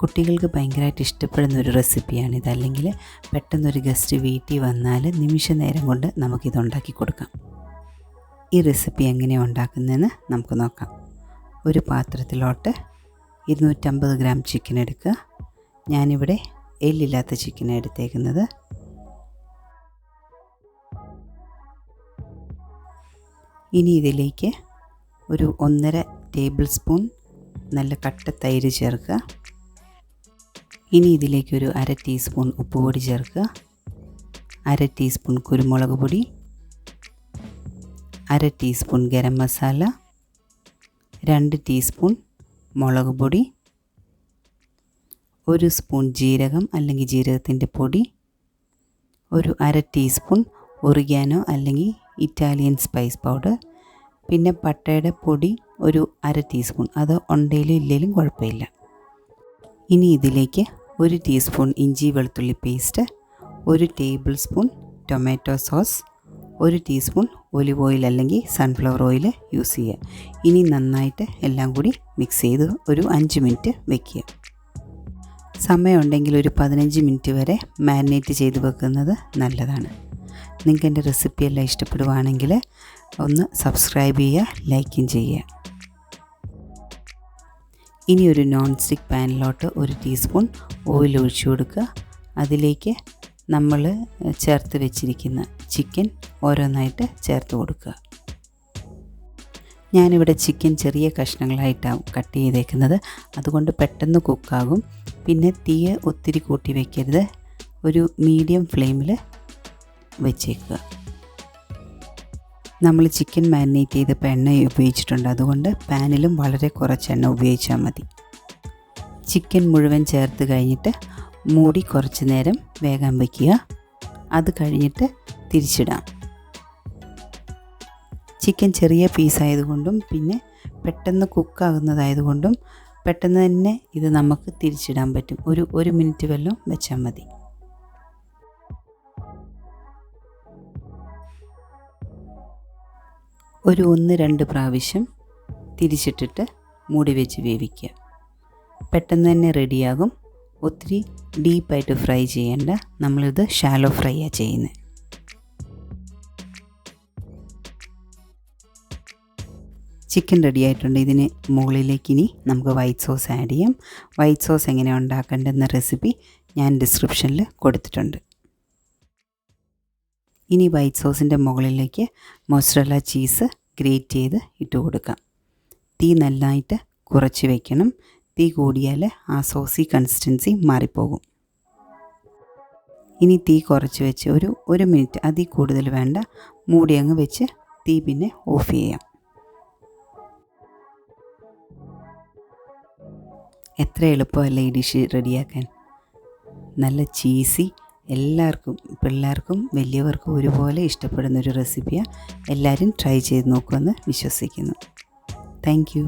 കുട്ടികൾക്ക് ഭയങ്കരമായിട്ട് ഇഷ്ടപ്പെടുന്ന ഒരു റെസിപ്പിയാണിത്. അല്ലെങ്കിൽ പെട്ടെന്നൊരു ഗസ്റ്റ് വീട്ടിൽ വന്നാൽ നിമിഷ നേരം കൊണ്ട് നമുക്കിതുണ്ടാക്കി കൊടുക്കാം. ഈ റെസിപ്പി എങ്ങനെയാണ് ഉണ്ടാക്കുന്നതെന്ന് നമുക്ക് നോക്കാം. ഒരു പാത്രത്തിലോട്ട് 250 ഗ്രാം ചിക്കൻ എടുക്കുക. ഞാനിവിടെ എല്ലില്ലാത്ത ചിക്കനാണ് എടുത്തേക്കുന്നത്. ഇനി ഇതിലേക്ക് ഒരു 1.5 ടേബിൾ സ്പൂൺ നല്ല കട്ട തൈര് ചേർക്കുക. ഇനി ഇതിലേക്ക് ഒരു 1/2 ടീസ്പൂൺ ഉപ്പ് പൊടി ചേർക്കുക, 1/2 ടീസ്പൂൺ കുരുമുളക് പൊടി, 1/2 ടീസ്പൂൺ ഗരം മസാല, 2 ടീസ്പൂൺ മുളക് പൊടി, 1 സ്പൂൺ ജീരകം അല്ലെങ്കിൽ ജീരകത്തിൻ്റെ പൊടി, ഒരു 1/2 ടീസ്പൂൺ ഒറിഗാനോ അല്ലെങ്കിൽ ഇറ്റാലിയൻ സ്പൈസ് പൗഡർ, പിന്നെ പട്ടയുടെ പൊടി ഒരു 1/2 ടീസ്പൂൺ. അത് ഉണ്ടെങ്കിലും ഇല്ലെങ്കിലും കുഴപ്പമില്ല. ഇനി ഇതിലേക്ക് 1 ടീസ്പൂൺ ഇഞ്ചി വെളുത്തുള്ളി paste, 1 table spoon tomato sauce, 1 teaspoon olive oil അല്ലെങ്കിൽ സൺഫ്ലവർ ഓയിൽ യൂസ് ചെയ്യുക. ഇനി നന്നായിട്ട് എല്ലാം കൂടി മിക്സ് ചെയ്ത് ഒരു 5 മിനിറ്റ് വയ്ക്കുക. സമയമുണ്ടെങ്കിൽ ഒരു 15 മിനിറ്റ് വരെ മാരിനേറ്റ് ചെയ്ത് വെക്കുന്നത് നല്ലതാണ്. നിങ്ങൾക്ക് എൻ്റെ റെസിപ്പി എല്ലാം ഇഷ്ടപ്പെടുവാണെങ്കിൽ ഒന്ന് സബ്സ്ക്രൈബ് ചെയ്യുക, ലൈക്കും ചെയ്യുക. ഇനി ഒരു നോൺ സ്റ്റിക്ക് പാനിലോട്ട് 1 ടീസ്പൂൺ ഓയിൽ ഒഴിച്ചു കൊടുക്കുക. അതിലേക്ക് നമ്മൾ ചേർത്ത് വെച്ചിരിക്കുന്ന ചിക്കൻ ഓരോന്നായിട്ട് ചേർത്ത് കൊടുക്കുക. ഞാനിവിടെ ചിക്കൻ ചെറിയ കഷ്ണങ്ങളായിട്ടാണ് കട്ട് ചെയ്തേക്കുന്നത്, അതുകൊണ്ട് പെട്ടെന്ന് കുക്കാകും. പിന്നെ തീ ഒത്തിരി കൂട്ടി വയ്ക്കരുത്, ഒരു മീഡിയം ഫ്ലെയിമിൽ വെച്ചേക്കുക. നമ്മൾ ചിക്കൻ മാരിനേറ്റ് ചെയ്തപ്പോൾ എണ്ണ ഉപയോഗിച്ചിട്ടുണ്ട്, അതുകൊണ്ട് പാനിലും വളരെ കുറച്ച് എണ്ണ ഉപയോഗിച്ചാൽ മതി. ചിക്കൻ മുഴുവൻ ചേർത്ത് കഴിഞ്ഞിട്ട് മൂടി കുറച്ച് നേരം വേകാൻ വയ്ക്കുക. അത് കഴിഞ്ഞിട്ട് തിരിച്ചിടാം. ചിക്കൻ ചെറിയ പീസായതുകൊണ്ടും പിന്നെ പെട്ടെന്ന് കുക്കാകുന്നതായതുകൊണ്ടും പെട്ടെന്ന് തന്നെ ഇത് നമുക്ക് തിരിച്ചിടാൻ പറ്റും. ഒരു മിനിറ്റ് വല്ലതും വെച്ചാൽ മതി. ഒരു 1-2 പ്രാവശ്യം തിരിച്ചിട്ടിട്ട് മൂടി വെച്ച് വേവിക്കുക. പെട്ടെന്ന് തന്നെ റെഡിയാകും. ഒത്തിരി ഡീപ്പായിട്ട് ഫ്രൈ ചെയ്യേണ്ട, നമ്മളിത് ഷാലോ ഫ്രൈയാണ് ചെയ്യുന്നത്. ചിക്കൻ റെഡി ആയിട്ടുണ്ട്. ഇതിന് മുകളിലേക്ക് ഇനി നമുക്ക് വൈറ്റ് സോസ് ആഡ് ചെയ്യാം. വൈറ്റ് സോസ് എങ്ങനെയാണ് ഉണ്ടാക്കേണ്ടതെന്ന റെസിപ്പി ഞാൻ ഡിസ്ക്രിപ്ഷനിൽ കൊടുത്തിട്ടുണ്ട്. ഇനി വൈറ്റ് സോസിൻ്റെ മുകളിലേക്ക് മൊസറല്ല ചീസ് ഗ്രേറ്റ് ചെയ്ത് ഇട്ട് കൊടുക്കാം. തീ നന്നായിട്ട് കുറച്ച് വയ്ക്കണം. തീ കൂടിയാൽ ആ സോസി കൺസിസ്റ്റൻസി മാറിപ്പോകും. ഇനി തീ കുറച്ച് വെച്ച് ഒരു മിനിറ്റ്, അതിൽ കൂടുതൽ വേണ്ട, മൂടി അങ്ങ് വെച്ച് തീ പിന്നെ ഓഫ് ചെയ്യാം. എത്ര എളുപ്പമല്ലേ ഈ ഡിഷ് റെഡിയാക്കാൻ. നല്ല ചീസി, എല്ലാവർക്കും, പിള്ളേർക്കും വലിയവർക്കും ഒരുപോലെ ഇഷ്ടപ്പെടുന്നൊരു റെസിപ്പിയാണ്. എല്ലാവരും ട്രൈ ചെയ്ത് നോക്കുമെന്ന് വിശ്വസിക്കുന്നു. Thank you.